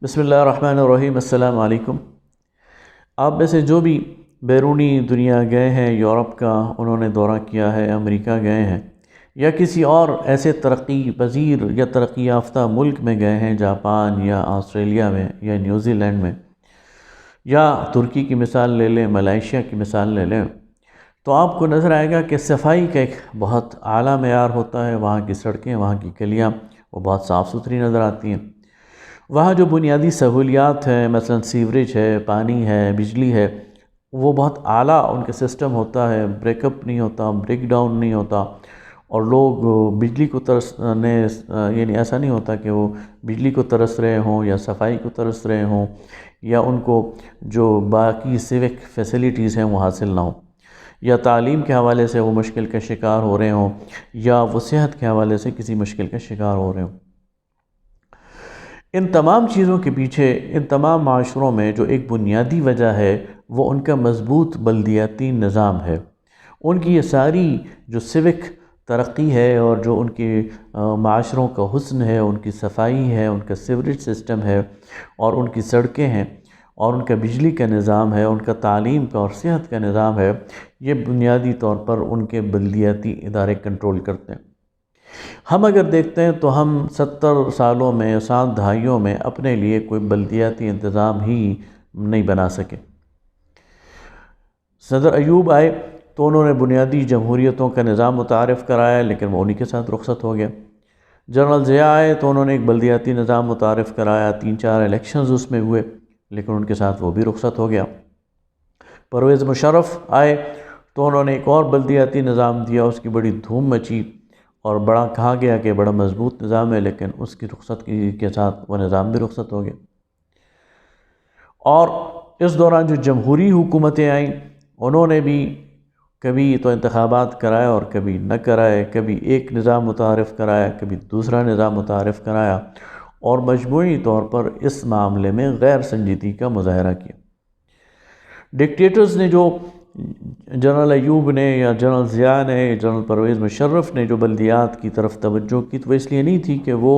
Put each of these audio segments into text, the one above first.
بسم اللہ الرحمن الرحیم۔ السلام علیکم۔ آپ میں سے جو بھی بیرونی دنیا گئے ہیں، یورپ کا انہوں نے دورہ کیا ہے، امریکہ گئے ہیں، یا کسی اور ایسے ترقی پذیر یا ترقی یافتہ ملک میں گئے ہیں، جاپان یا آسٹریلیا میں یا نیوزی لینڈ میں، یا ترکی کی مثال لے لیں، ملائیشیا کی مثال لے لیں، تو آپ کو نظر آئے گا کہ صفائی کا ایک بہت اعلیٰ معیار ہوتا ہے۔ وہاں کی سڑکیں، وہاں کی گلیاں وہ بہت صاف ستھری نظر آتی ہیں۔ وہاں جو بنیادی سہولیات ہیں، مثلا سیوریج ہے، پانی ہے، بجلی ہے، وہ بہت اعلیٰ ان کے سسٹم ہوتا ہے، بریک اپ نہیں ہوتا، بریک ڈاؤن نہیں ہوتا، اور لوگ بجلی کو ترسنے یعنی ایسا نہیں ہوتا کہ وہ بجلی کو ترس رہے ہوں یا صفائی کو ترس رہے ہوں، یا ان کو جو باقی سیوک فیسلٹیز ہیں وہ حاصل نہ ہوں، یا تعلیم کے حوالے سے وہ مشکل کا شکار ہو رہے ہوں، یا وہ صحت کے حوالے سے کسی مشکل کا شکار ہو رہے ہوں۔ ان تمام چیزوں کے پیچھے، ان تمام معاشروں میں جو ایک بنیادی وجہ ہے وہ ان کا مضبوط بلدیاتی نظام ہے۔ ان کی یہ ساری جو سیوک ترقی ہے اور جو ان کے معاشروں کا حسن ہے، ان کی صفائی ہے، ان کا سیوریج سسٹم ہے، اور ان کی سڑکیں ہیں، اور ان کا بجلی کا نظام ہے، ان کا تعلیم کا اور صحت کا نظام ہے، یہ بنیادی طور پر ان کے بلدیاتی ادارے کنٹرول کرتے ہیں۔ ہم اگر دیکھتے ہیں تو ہم 70 سالوں میں، 7 دہائیوں میں اپنے لیے کوئی بلدیاتی انتظام ہی نہیں بنا سکے۔ صدر ایوب آئے تو انہوں نے بنیادی جمہوریتوں کا نظام متعارف کرایا، لیکن وہ انہی کے ساتھ رخصت ہو گیا۔ جنرل ضیاء آئے تو انہوں نے ایک بلدیاتی نظام متعارف کرایا، 3-4 الیکشنز اس میں ہوئے، لیکن ان کے ساتھ وہ بھی رخصت ہو گیا۔ پرویز مشرف آئے تو انہوں نے ایک اور بلدیاتی نظام دیا، اس کی بڑی دھوم مچی اور بڑا کہا گیا کہ بڑا مضبوط نظام ہے، لیکن اس کی رخصت کے ساتھ وہ نظام بھی رخصت ہو گیا۔ اور اس دوران جو جمہوری حکومتیں آئیں، انہوں نے بھی کبھی تو انتخابات کرائے اور کبھی نہ کرائے، کبھی ایک نظام متعارف کرایا، کبھی دوسرا نظام متعارف کرایا، اور مجموعی طور پر اس معاملے میں غیر سنجیدگی کا مظاہرہ کیا۔ ڈکٹیٹرز نے، جو جنرل ایوب نے یا جنرل ضیاء نے، جنرل پرویز مشرف نے جو بلدیات کی طرف توجہ کی، تو وہ اس لیے نہیں تھی کہ وہ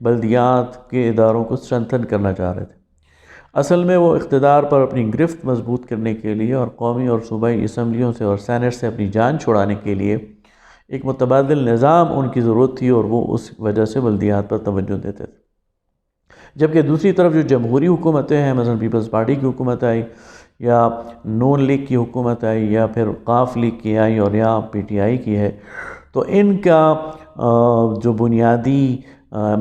بلدیات کے اداروں کو اسٹرینتھن کرنا چاہ رہے تھے۔ اصل میں وہ اقتدار پر اپنی گرفت مضبوط کرنے کے لیے اور قومی اور صوبائی اسمبلیوں سے اور سینٹ سے اپنی جان چھڑانے کے لیے ایک متبادل نظام ان کی ضرورت تھی، اور وہ اس وجہ سے بلدیات پر توجہ دیتے تھے۔ جبکہ دوسری طرف جو جمہوری حکومتیں ہیں، مثلا پیپلز پارٹی کی حکومت آئی، یا نون لیگ کی حکومت آئی، یا پھر قاف لیگ کی آئی، اور یا پی ٹی آئی کی ہے، تو ان کا جو بنیادی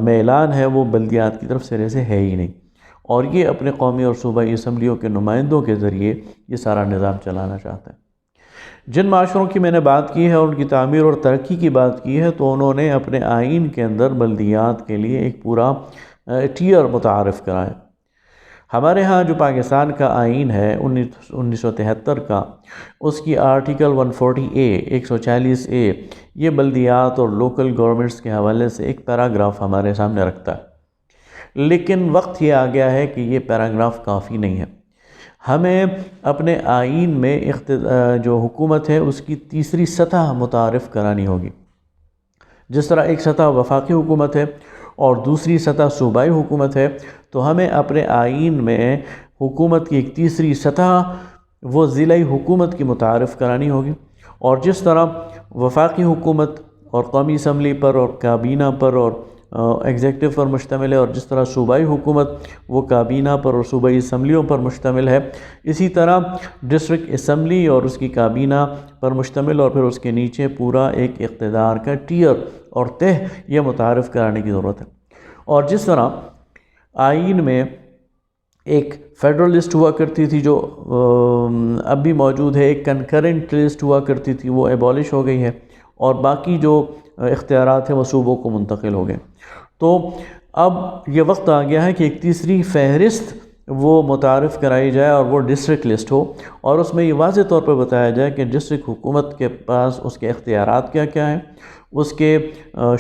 میلان ہے وہ بلدیات کی طرف سرے سے ہے ہی نہیں، اور یہ اپنے قومی اور صوبائی اسمبلیوں کے نمائندوں کے ذریعے یہ سارا نظام چلانا چاہتا ہے۔ جن معاشروں کی میں نے بات کی ہے اور ان کی تعمیر اور ترقی کی بات کی ہے، تو انہوں نے اپنے آئین کے اندر بلدیات کے لیے ایک پورا ٹیئر متعارف کرایا۔ ہمارے ہاں جو پاکستان کا آئین ہے 1973 کا، اس کی آرٹیکل 140A 140A یہ بلدیات اور لوکل گورنمنٹس کے حوالے سے ایک پیراگراف ہمارے سامنے رکھتا ہے، لیکن وقت یہ آ گیا ہے کہ یہ پیراگراف کافی نہیں ہے۔ ہمیں اپنے آئین میں جو حکومت ہے اس کی تیسری سطح متعارف کرانی ہوگی۔ جس طرح ایک سطح وفاقی حکومت ہے اور دوسری سطح صوبائی حکومت ہے، تو ہمیں اپنے آئین میں حکومت کی ایک تیسری سطح وہ ضلعی حکومت کی متعارف کرانی ہوگی، اور جس طرح وفاقی حکومت اور قومی اسمبلی پر اور کابینہ پر اور ایگزیکٹو پر مشتمل ہے، اور جس طرح صوبائی حکومت وہ کابینہ پر اور صوبائی اسمبلیوں پر مشتمل ہے، اسی طرح ڈسٹرکٹ اسمبلی اور اس کی کابینہ پر مشتمل، اور پھر اس کے نیچے پورا ایک اقتدار کا ٹیئر اور تہ یہ متعارف کرانے کی ضرورت ہے۔ اور جس طرح آئین میں ایک فیڈرل لسٹ ہوا کرتی تھی جو اب بھی موجود ہے، ایک کنکرنٹ لسٹ ہوا کرتی تھی، وہ ایبالش ہو گئی ہے، اور باقی جو اختیارات ہیں وہ صوبوں کو منتقل ہو گئے، تو اب یہ وقت آ گیا ہے کہ ایک تیسری فہرست وہ متعارف کرائی جائے، اور وہ ڈسٹرکٹ لسٹ ہو، اور اس میں یہ واضح طور پر بتایا جائے کہ ڈسٹرکٹ حکومت کے پاس اس کے اختیارات کیا کیا ہیں، اس کے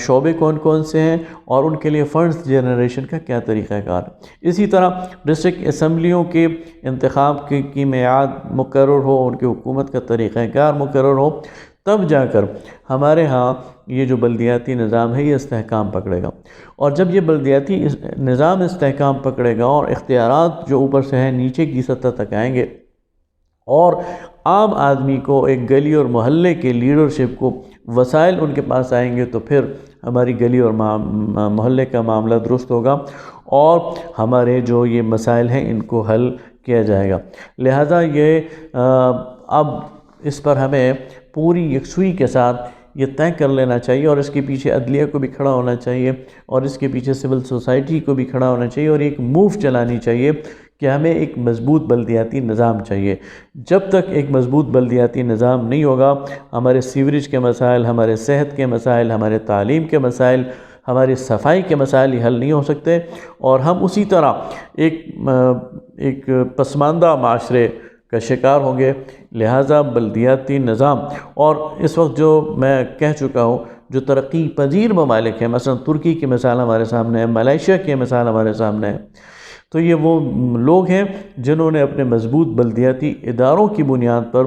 شعبے کون کون سے ہیں، اور ان کے لیے فنڈز جنریشن کا کیا طریقہ کار ہے۔ اسی طرح ڈسٹرکٹ اسمبلیوں کے انتخاب کی میعاد مقرر ہو، ان کی حکومت کا طریقہ کار مقرر ہو، تب جا کر ہمارے ہاں یہ جو بلدیاتی نظام ہے یہ استحکام پکڑے گا۔ اور جب یہ بلدیاتی نظام استحکام پکڑے گا اور اختیارات جو اوپر سے ہیں نیچے کی سطح تک آئیں گے، اور عام آدمی کو، ایک گلی اور محلے کے لیڈرشپ کو وسائل ان کے پاس آئیں گے، تو پھر ہماری گلی اور محلے کا معاملہ درست ہوگا اور ہمارے جو یہ مسائل ہیں ان کو حل کیا جائے گا۔ لہٰذا یہ اب اس پر ہمیں پوری یکسوئی کے ساتھ یہ طے کر لینا چاہیے، اور اس کے پیچھے عدلیہ کو بھی کھڑا ہونا چاہیے، اور اس کے پیچھے سول سوسائٹی کو بھی کھڑا ہونا چاہیے، اور ایک موو چلانی چاہیے کہ ہمیں ایک مضبوط بلدیاتی نظام چاہیے۔ جب تک ایک مضبوط بلدیاتی نظام نہیں ہوگا، ہمارے سیوریج کے مسائل، ہمارے صحت کے مسائل، ہمارے تعلیم کے مسائل، ہماری صفائی کے مسائل یہ حل نہیں ہو سکتے، اور ہم اسی طرح ایک پسماندہ معاشرے کا شکار ہوں گے۔ لہٰذا بلدیاتی نظام، اور اس وقت جو میں کہہ چکا ہوں، جو ترقی پذیر ممالک ہیں، مثلا ترکی کی مثال ہمارے سامنے ہے، ملائیشیا کی مثال ہمارے سامنے ہے، تو یہ وہ لوگ ہیں جنہوں نے اپنے مضبوط بلدیاتی اداروں کی بنیاد پر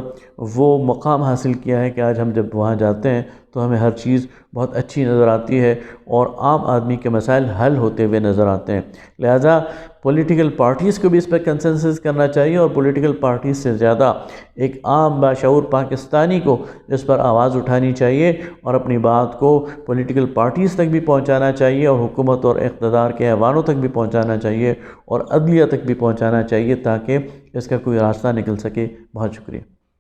وہ مقام حاصل کیا ہے کہ آج ہم جب وہاں جاتے ہیں تو ہمیں ہر چیز بہت اچھی نظر آتی ہے اور عام آدمی کے مسائل حل ہوتے ہوئے نظر آتے ہیں۔ لہٰذا پولیٹیکل پارٹیز کو بھی اس پہ کنسنسس کرنا چاہیے، اور پولیٹیکل پارٹیز سے زیادہ ایک عام باشعور پاکستانی کو اس پر آواز اٹھانی چاہیے اور اپنی بات کو پولیٹیکل پارٹیز تک بھی پہنچانا چاہیے، اور حکومت اور اقتدار کے ایوانوں تک بھی پہنچانا چاہیے، اور عدلیہ تک بھی پہنچانا چاہیے، تاکہ اس کا کوئی راستہ نکل سکے۔ بہت شکریہ۔